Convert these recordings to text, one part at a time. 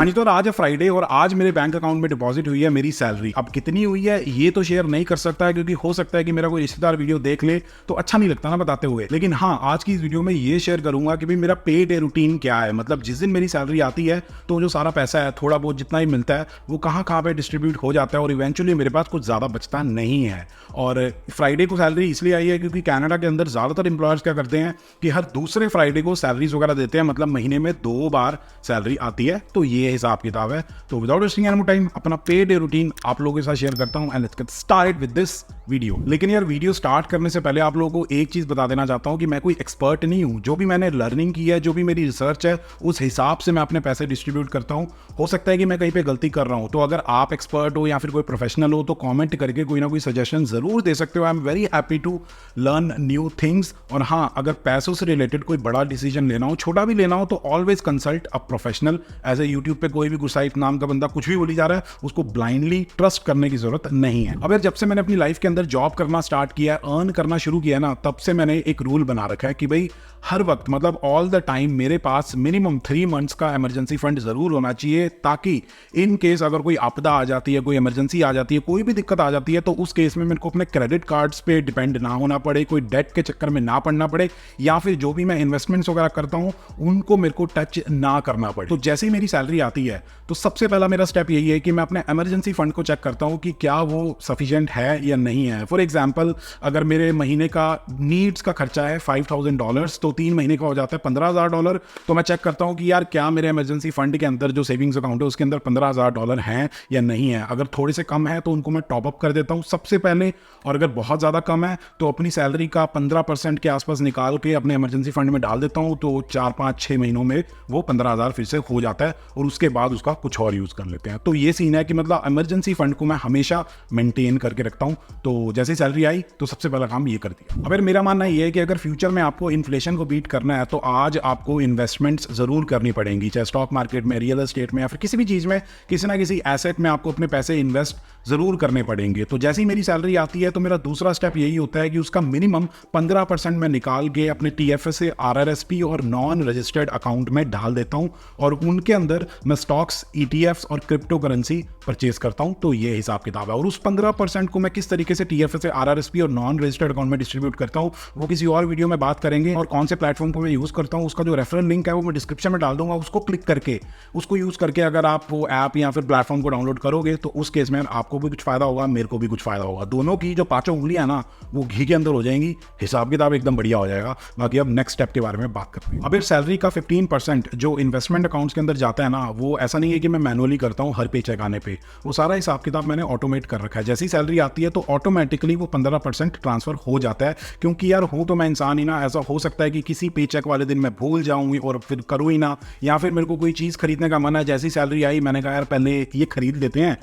हाँ जी, तो आज है फ्राइडे और आज मेरे बैंक अकाउंट में डिपॉजिट हुई है मेरी सैलरी। अब कितनी हुई है ये तो शेयर नहीं कर सकता है, क्योंकि हो सकता है कि मेरा कोई रिश्तेदार वीडियो देख ले तो अच्छा नहीं लगता ना बताते हुए। लेकिन हाँ, आज की इस वीडियो में ये शेयर करूंगा कि भाई मेरा पे डे रूटीन क्या है। मतलब जिस दिन मेरी सैलरी आती है तो जो सारा पैसा है, थोड़ा बहुत जितना ही मिलता है, वो कहाँ कहाँ पे डिस्ट्रीब्यूट हो जाता है और इवेंचुअली मेरे पास कुछ ज़्यादा बचता नहीं है। और फ्राइडे को सैलरी इसलिए आई है क्योंकि कनाडा के अंदर ज़्यादातर एम्प्लॉयर्स क्या करते हैं कि हर दूसरे फ्राइडे को सैलरीज वगैरह देते हैं। मतलब महीने में 2 बार सैलरी आती है, तो ये हिसाब किताब है। तो without wasting any more time अपना पे डे रूटीन आप लोगों के साथ शेयर करता हूं and let's get started with this video. लेकिन यार, वीडियो स्टार्ट करने से पहले आप लोगों को एक चीज बता देना चाहता हूं कि मैं कोई एक्सपर्ट नहीं हूं। जो भी मैंने लर्निंग की है, जो भी मेरी रिसर्च है, उस हिसाब से मैं अपने पैसे डिस्ट्रीब्यूट करता हूं। हो सकता है कि मैं कहीं पे गलती कर रहा हूं, तो अगर आप एक्सपर्ट हो या फिर कोई प्रोफेशनल हो तो कॉमेंट करके कोई ना कोई सजेशन जरूर दे सकते हो। I am very happy to learn new things. और हाँ, अगर पैसों से रिलेटेड कोई बड़ा डिसीजन लेना हो, छोटा भी लेना हो, तो always consult a professional. As a YouTube पे कोई भी गुसाइफ नाम का बंदा कुछ भी बोली जा रहा है, उसको ब्लाइंडली ट्रस्ट करने की जरूरत नहीं है। अब यार, जब से मैंने अपनी लाइफ के अंदर जॉब करना स्टार्ट किया, अर्न करना शुरू किया ना, तब से मैंने एक रूल बना रखा है कि भाई हर वक्त, मतलब ऑल द टाइम, मेरे पास मिनिमम 3 मंथ्स का इमरजेंसी फंड जरूर होना चाहिए, ताकि इन केस अगर कोई आपदा आ जाती है, कोई इमरजेंसी आ जाती है, कोई भी दिक्कत आ जाती है, तो उस केस में मेरे को अपने क्रेडिट कार्ड्स पे डिपेंड ना होना पड़े, कोई डेट के चक्कर में ना पड़ना पड़े, या फिर जो भी मैं इन्वेस्टमेंट्स वगैरह करता हूं उनको मेरे को टच ना करना पड़े। तो जैसे ही मेरी सैलरी आती है तो सबसे पहला मेरा स्टेप यही है कि मैं अपने इमरजेंसी फंड को चेक करता हूं कि क्या वो सफिशिएंट है या नहीं है। फॉर एग्जांपल, अगर मेरे महीने का नीड्स का खर्चा है $5,000, तो 3 महीने का हो जाता है $15,000। तो मैं चेक करता हूं कि यार क्या मेरे इमरजेंसी फंड के अंदर जो सेविंग्स अकाउंट है उसके अंदर $15,000 हैं या नहीं है। अगर थोड़े से कम है तो उनको मैं टॉप अप कर देता हूं सबसे पहले, और अगर बहुत ज़्यादा कम है तो अपनी सैलरी का 15% के आसपास निकाल के अपने इमरजेंसी फंड में डाल देता हूं। तो 4, 5, 6 महीनों में वो 15,000 फिर से हो जाता है और उसके बाद उसका कुछ और यूज़ कर लेते हैं। तो ये सीन है कि मतलब इमरजेंसी फंड को मैं हमेशा मेंटेन करके रखता हूं। तो जैसे सैलरी आई तो सबसे पहला काम ये कर दिया। अब मेरा मानना ये है कि अगर फ्यूचर में आपको इन्फ्लेशन को बीट करना है तो आज आपको इन्वेस्टमेंट्स जरूर करनी पड़ेंगी, चाहे स्टॉक मार्केट में, रियल एस्टेट में, या फिर किसी भी चीज़ में, किसी ना किसी एसेट में आपको अपने पैसे इन्वेस्ट जरूर करने पड़ेंगे। तो जैसे ही मेरी सैलरी आती है तो मेरा दूसरा स्टेप यही होता है कि उसका मिनिमम 15% मैं निकाल के अपने TFSA, RRSP और नॉन रजिस्टर्ड अकाउंट में डाल देता हूं, और उनके अंदर मैं स्टॉक्स, ETFs और क्रिप्टो करेंसी परचेज करता हूं। तो ये हिसाब किताब है। और उस 15% को मैं किस तरीके से TFSA, RRSP और नॉन रजिस्टर्ड अकाउंट में डिस्ट्रीब्यूट करता हूं वो किसी और वीडियो में बात करेंगे। और कौन से प्लेटफॉर्म को मैं यूज करता हूं उसका जो रेफरल लिंक है वो मैं डिस्क्रिप्शन में डाल दूंगा। उसको क्लिक करके, उसको यूज करके अगर आप वो ऐप या फिर प्लेटफॉर्म को डाउनलोड करोगे तो उस केस में आपको भी कुछ फायदा होगा, मेरे को भी कुछ फायदा होगा। दोनों की जो 5 उंगलियां ना वो घी के अंदर हो जाएंगी, हिसाब किताब एकदम बढ़िया हो जाएगा। बाकी अब नेक्स्ट स्टेप के बारे में बात करते हैं। अब इस सैलरी का 15% जो इन्वेस्टमेंट अकाउंट्स के अंदर जाता है ना, वो ऐसा नहीं है कि मैं मैनुअली करता हूँ हर पे चेक आने पे। वो सारा हिसाब किताब मैंने ऑटोमेट कर रखा है। जैसी सैलरी आती है तो ऑटोमेटिकली वो 15% ट्रांसफर हो जाता है, क्योंकि यार हूँ तो मैं इंसान ही ना। ऐसा हो सकता है कि किसी पे चेक वाले दिन मैं भूल जाऊँ और फिर करूँ ही ना, या फिर मेरे को कोई चीज़ खरीदने का मन है, जैसी सैलरी आई मैंने कहा यार पहले ये खरीद लेते हैं,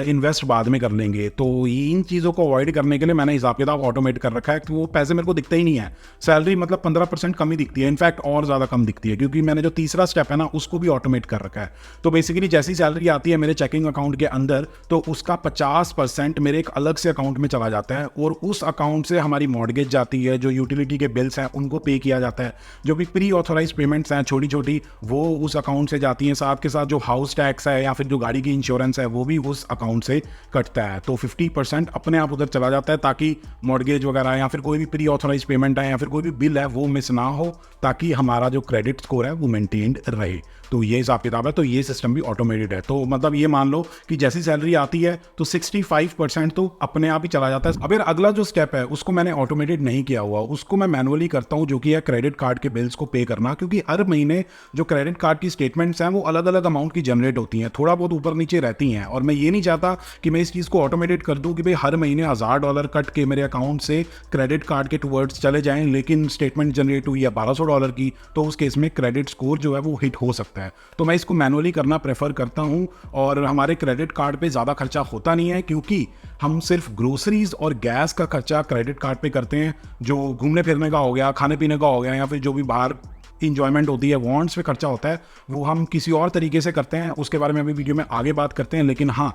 इन्वेस्ट बाद में कर लेंगे। तो इन चीज़ों को अवॉइड करने के लिए मैंने हिसाब किताब ऑटोमेट कर रखा है कि वो पैसे मेरे को दिखते ही नहीं है। सैलरी मतलब 15% कम ही दिखती है, इनफैक्ट और ज़्यादा कम दिखती है, क्योंकि मैंने जो तीसरा स्टेप है ना उसको भी ऑटोमेट कर रखा है। तो बेसिकली जैसी सैलरी आती है मेरे चेकिंग अकाउंट के अंदर तो उसका 50% मेरे एक अलग से अकाउंट में चला जाता है, और उस अकाउंट से हमारी मॉर्गेज जाती है, जो यूटिलिटी के बिल्स हैं उनको पे किया जाता है, जो भी प्री ऑथोराइज पेमेंट्स हैं छोटी छोटी वो उस अकाउंट से जाती हैं। साथ के साथ जो हाउस टैक्स है या फिर जो गाड़ी की इंश्योरेंस है वो भी उस अकाउंट से कटता है। तो 50% अपने आप उधर चला जाता है, ताकि मॉर्गेज वगैरह या फिर कोई भी प्री ऑथोराइज पेमेंट है या फिर कोई भी बिल है वो मिस ना हो, ताकि हमारा जो क्रेडिट स्कोर है वो मेंटेन्ड रहे। तो ये हिसाब किताब है। तो ये सिस्टम भी ऑटोमेटेड है। तो मतलब ये मान लो कि जैसी सैलरी आती है तो 65% तो अपने आप ही चला जाता है। अब यार अगला जो स्टेप है उसको मैंने ऑटोमेटेड नहीं किया हुआ, उसको मैं मैनुअली करता हूँ, जो कि है क्रेडिट कार्ड के बिल्स को पे करना। क्योंकि हर महीने जो क्रेडिट कार्ड की स्टेटमेंट्स हैं वो अलग अलग अमाउंट की जनरेट होती हैं, थोड़ा बहुत ऊपर नीचे रहती हैं, और मैं ये नहीं चाहता कि मैं इस चीज़ को ऑटोमेटेड कर दूँ कि भाई हर महीने $1,000 कट के मेरे अकाउंट से क्रेडिट कार्ड के टूवर्ड्स चले जाएं, लेकिन स्टेटमेंट जनरेट हुई है $1,200 की, तो उस केस में क्रेडिट स्कोर जो है वो हिट हो सकता है। तो मैं इसको मैनुअली करना प्रेफर करता हूं, और हमारे क्रेडिट कार्ड पे ज़्यादा खर्चा होता नहीं है, क्योंकि हम सिर्फ ग्रोसरीज और गैस का खर्चा क्रेडिट कार्ड पे करते हैं। जो घूमने फिरने का हो गया, खाने पीने का हो गया, या फिर जो भी बाहर इंजॉयमेंट होती है, वॉन्ट्स पे खर्चा होता है, वो हम किसी और तरीके से करते हैं। उसके बारे में अभी वीडियो में आगे बात करते हैं। लेकिन हाँ,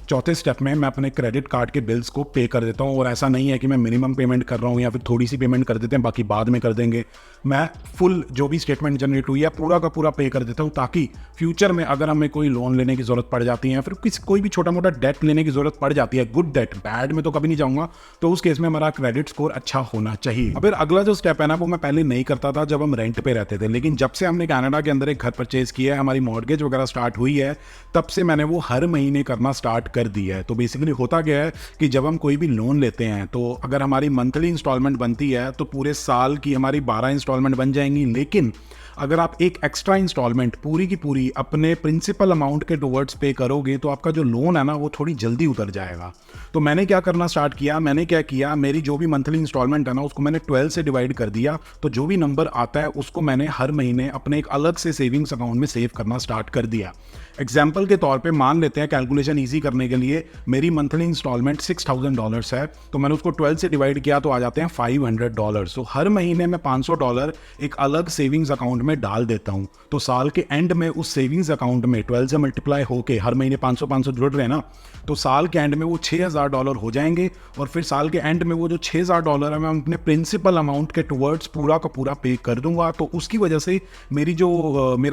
चौथे स्टेप में मैं अपने क्रेडिट कार्ड के बिल्स को पे कर देता हूँ। और ऐसा नहीं है कि मैं मिनिमम पेमेंट कर रहा हूँ या फिर थोड़ी सी पेमेंट कर देते हैं बाकी बाद में कर देंगे। मैं फुल जो भी स्टेटमेंट जनरेट हुई है पूरा का पूरा पे कर देता हूँ, ताकि फ्यूचर में अगर हमें कोई लोन लेने की ज़रूरत पड़ जाती है या फिर कोई भी छोटा मोटा डेट लेने की ज़रूरत पड़ जाती है, गुड डेट, बैड में तो कभी नहीं जाऊँगा, तो उस केस में हमारा क्रेडिट स्कोर अच्छा होना चाहिए। अब फिर अगला जो स्टेप है ना, वो मैं पहले नहीं करता था जब हम रेंट पे रहते थे, लेकिन जब से हमने कनाडा के अंदर एक घर परचेज किया है, हमारी मॉर्गेज वगैरह स्टार्ट हुई है, तब से मैंने वो हर महीने करना स्टार्ट कर दिया है। तो बेसिकली होता क्या है कि जब हम कोई भी लोन लेते हैं तो अगर हमारी मंथली इंस्टॉलमेंट बनती है तो पूरे साल की हमारी 12 इंस्टॉलमेंट बन जाएंगी। लेकिन अगर आप एक एक्स्ट्रा इंस्टॉलमेंट पूरी की पूरी अपने प्रिंसिपल अमाउंट के टुवर्ड्स पे करोगे तो आपका जो लोन है ना वो थोड़ी जल्दी उतर जाएगा। तो मैंने क्या करना स्टार्ट किया, मैंने क्या किया, मेरी जो भी मंथली इंस्टॉलमेंट है ना उसको मैंने 12 से डिवाइड कर दिया। तो जो भी नंबर आता है उसको मैंने हर महीने अपने एक अलग से सेविंग्स अकाउंट में सेव करना स्टार्ट कर दिया। एग्जाम्पल के तौर पे मान लेते हैं, कैलकुलेशन ईजी करने के लिए, मेरी मंथली इंस्टॉलमेंट $6000 है, तो मैंने उसको 12 से डिवाइड किया तो आ जाते हैं $500। तो हर महीने मैं $500 एक अलग सेविंग्स अकाउंट में डाल देता हूं। तो साल के एंड में उस सेविंग्स अकाउंट में 12 से मल्टीप्लाई होके हर महीने 500 जुड़ रहे हैं ना, तो साल के एंड में वो $6000 हो जाएंगे। और फिर साल के एंड में वो जो $6000 है मैं अपने प्रिंसिपल अमाउंट के टुवर्ड्स पूरा का पूरा पे कर दूंगा। तो उसकी वजह से मेरा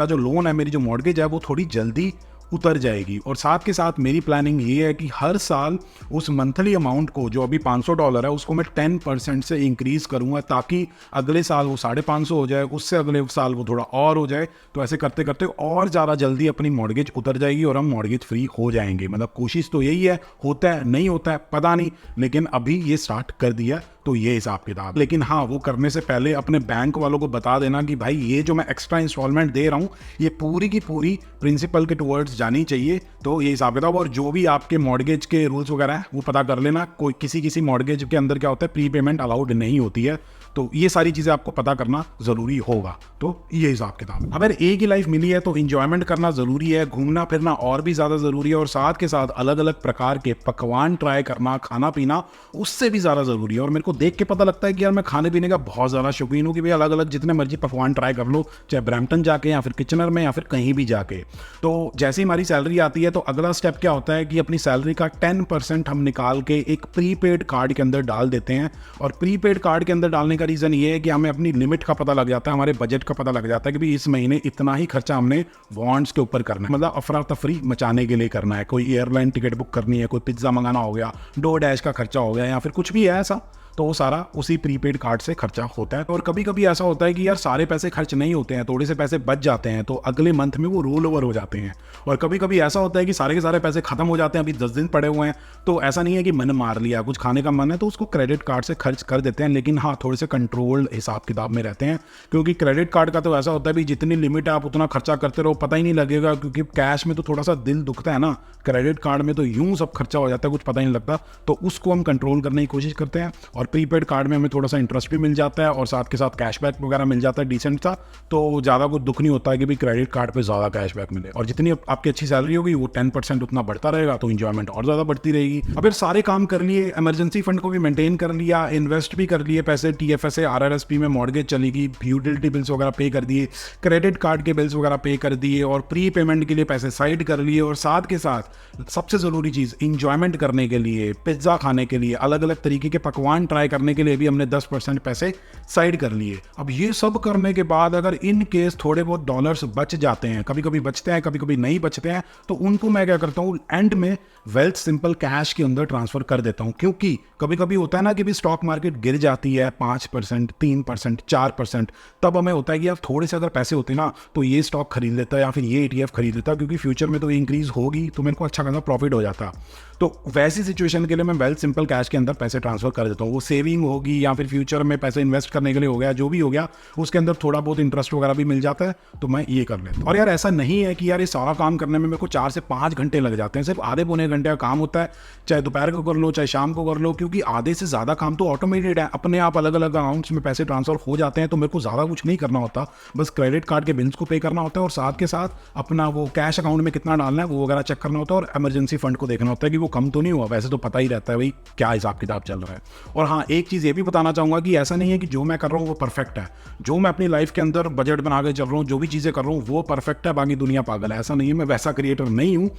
जो लोन है, मेरी जो मॉर्गेज है, वो थोड़ी जल्दी उतर जाएगी। और साथ के साथ मेरी प्लानिंग ये है कि हर साल उस मंथली अमाउंट को, जो अभी $500 है, उसको मैं 10% से इंक्रीज करूंगा, ताकि अगले साल वो 550 हो जाए, उससे अगले साल वो थोड़ा और हो जाए। तो ऐसे करते करते और ज़्यादा जल्दी अपनी मॉर्गेज उतर जाएगी और हम मॉर्गेज फ्री हो जाएंगे। मतलब कोशिश तो यही है, होता है नहीं होता है पता नहीं, लेकिन अभी ये स्टार्ट कर दिया। तो ये हिसाब किताब। लेकिन हाँ, वो करने से पहले अपने बैंक वालों को बता देना कि भाई ये जो मैं एक्स्ट्रा इंस्टॉलमेंट दे रहा हूँ ये पूरी की पूरी प्रिंसिपल के टुवर्ड्स जानी चाहिए। तो ये हिसाब किताब। और जो भी आपके मॉर्गेज के रूल्स वगैरह हैं वो पता कर लेना। कोई किसी मॉर्गेज के अंदर क्या होता है, प्री पेमेंट अलाउड नहीं होती है। तो ये सारी चीजें आपको पता करना जरूरी होगा। तो ये हिसाब किताब। अगर एक ही लाइफ मिली है तो इंजॉयमेंट करना जरूरी है, घूमना फिरना और भी ज्यादा जरूरी है, और साथ के साथ अलग अलग प्रकार के पकवान ट्राई करना, खाना पीना उससे भी ज्यादा जरूरी है। और मेरे को देख के पता लगता है कि यार मैं खाने पीने का बहुत ज्यादा शौकीन हूँ कि भाई अलग अलग जितने मर्जी पकवान ट्राई कर लो, चाहे ब्रैम्पटन जाके या फिर किचनर में या फिर कहीं भी जाके। तो जैसे ही हमारी सैलरी आती है तो अगला स्टेप क्या होता है कि अपनी सैलरी का 10% हम निकाल के एक प्रीपेड कार्ड के अंदर डाल देते हैं। और प्रीपेड कार्ड के अंदर डालने का रीजन ये है कि हमें अपनी लिमिट का पता लग जाता है, हमारे बजट का पता लग जाता है कि भाई इस महीने इतना ही खर्चा हमने बॉन्ड्स के ऊपर करना है, मतलब अफरा तफरी मचाने के लिए करना है। कोई एयरलाइन टिकट बुक करनी है, कोई पिज्जा मंगाना हो गया, डोरडैश का खर्चा हो गया, या फिर कुछ भी है ऐसा, तो वो सारा उसी प्रीपेड कार्ड से खर्चा होता है। और कभी कभी ऐसा होता है कि यार सारे पैसे खर्च नहीं होते हैं, थोड़े से पैसे बच जाते हैं, तो अगले मंथ में वो रोल ओवर हो जाते हैं। और कभी कभी ऐसा होता है कि सारे के सारे पैसे खत्म हो जाते हैं, अभी 10 दिन पड़े हुए हैं, तो ऐसा नहीं है कि मन मार लिया, कुछ खाने का मन है तो उसको क्रेडिट कार्ड से खर्च कर देते हैं। लेकिन हाँ, थोड़े से कंट्रोल्ड हिसाब किताब में रहते हैं, क्योंकि क्रेडिट कार्ड का तो ऐसा होता है भी जितनी लिमिट है आप उतना खर्चा करते रहो, पता ही नहीं लगेगा, क्योंकि कैश में तो थोड़ा सा दिल दुखता है ना, क्रेडिट कार्ड में तो यूं सब खर्चा हो जाता है, कुछ पता ही नहीं लगता। तो उसको हम कंट्रोल करने की कोशिश करते हैं। और प्रीपेड कार्ड में हमें थोड़ा सा इंटरेस्ट भी मिल जाता है और साथ के साथ कैशबैक वगैरह मिल जाता है डिसेंट सा, तो ज़्यादा कुछ दुख नहीं होता है कि भाई क्रेडिट कार्ड पे ज़्यादा कैशबैक मिले। और जितनी आपकी अच्छी सैलरी होगी वो 10% उतना बढ़ता रहेगा, तो इंजॉयमेंट और ज़्यादा बढ़ती रहेगी। अब फिर सारे काम कर लिए, इमरजेंसी फंड को भी मेंटेन कर लिया, इन्वेस्ट भी कर लिए पैसे, TFSA RRSP में मॉर्गेज चलेगी, यूटिलिटी बिल्स वगैरह पे कर दिए, क्रेडिट कार्ड के बिल्स वगैरह पे कर दिए, और प्री पेमेंट के लिए पैसे साइड कर लिए, और साथ के साथ सबसे ज़रूरी चीज़ इंजॉयमेंट करने के लिए, पिज्ज़ा खाने के लिए, अलग अलग तरीके के पकवान ट्राई करने के लिए भी हमने 10% पैसे साइड कर लिए। अब ये सब करने के बाद अगर इन केस थोड़े बहुत डॉलर्स बच जाते हैं, कभी कभी बचते हैं कभी कभी नहीं बचते हैं, तो उनको मैं क्या करता हूँ, एंड में वेल्थ सिंपल कैश के अंदर ट्रांसफर कर देता हूँ। क्योंकि कभी कभी होता है ना कि भी स्टॉक मार्केट गिर जाती है 5%, 3%, 4%, तब हमें होता है कि यार थोड़े से अगर पैसे होते ना तो ये स्टॉक खरीद लेता या फिर ये ETF खरीद लेता, क्योंकि फ्यूचर में तो ये इंक्रीज होगी, तो मेरे को अच्छा खासा प्रॉफिट हो जाता। तो वैसी सिचुएशन के लिए मैं वेल्थ सिंपल कैश के अंदर पैसे ट्रांसफर कर देता हूँ। वो सेविंग होगी या फिर फ्यूचर में पैसे इन्वेस्ट करने के लिए हो गया, जो भी हो गया, उसके अंदर थोड़ा बहुत इंटरेस्ट वगैरह भी मिल जाता है, तो मैं ये कर लेता हूँ। और यार ऐसा नहीं है कि यार ये सारा काम करने में मेरे को 4 से 5 घंटे लग जाते हैं, सिर्फ आधे पौने घंटे का काम होता है, चाहे दोपहर को कर लो चाहे शाम को कर लो, क्योंकि आधे से ज़्यादा काम तो ऑटोमेटेड है, अपने आप अलग अलग अकाउंट्स में पैसे ट्रांसफर हो जाते हैं। तो मेरे को ज़्यादा कुछ नहीं करना होता, बस क्रेडिट कार्ड के बिल्स को पे करना होता है, और साथ के साथ अपना वो कैश अकाउंट में कितना डालना है वो वगैरह चेक करना होता है, और इमरजेंसी फंड को देखना होता है कि वो कम तो नहीं हुआ। वैसे तो पता ही रहता है भाई क्या हिसाब किताब चल रहा है। और हाँ, एक चीज़ ये भी बताना चाहूँगा कि ऐसा नहीं है कि जो मैं कर रहा हूँ वो परफेक्ट है, जो मैं अपनी लाइफ के अंदर बजट बना के चल रहा हूँ, जो भी चीज़ें कर रहा हूँ वो परफेक्ट है, बाकी दुनिया पागल है, ऐसा नहीं है। मैं वैसा क्रिएटर नहीं हूँ,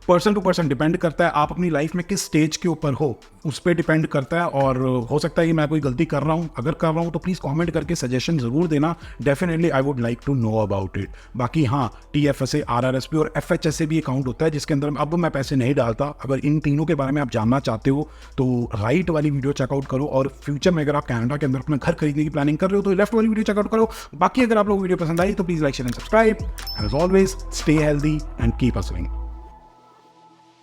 पर्सन टू पर्सन डिपेंड करता है, आप अपनी लाइफ में किस स्टेज के ऊपर हो उस पर डिपेंड करता है। और हो सकता है कि मैं कोई गलती कर रहा हूँ, अगर कर रहा हूँ तो प्लीज़ कमेंट करके सजेशन ज़रूर देना, definitely I would like to know about it. बाकी हाँ, TFSA, RRSP और FHSA भी अकाउंट होता है जिसके अंदर अब मैं पैसे नहीं डालता। अगर इन तीनों के बारे में आप जानना चाहते हो तो राइट वाली वीडियो चेकआउट करो, और फ्यूचर में अगर आप कनाडा के अंदर अपना घर खरीदने की प्लानिंग कर रहे हो तो लेफ्ट वाली वीडियो चेकआउट करो। बाकी अगर आप लोग वीडियो पसंद आई तो please like share and subscribe. As always stay healthy and keep hustling.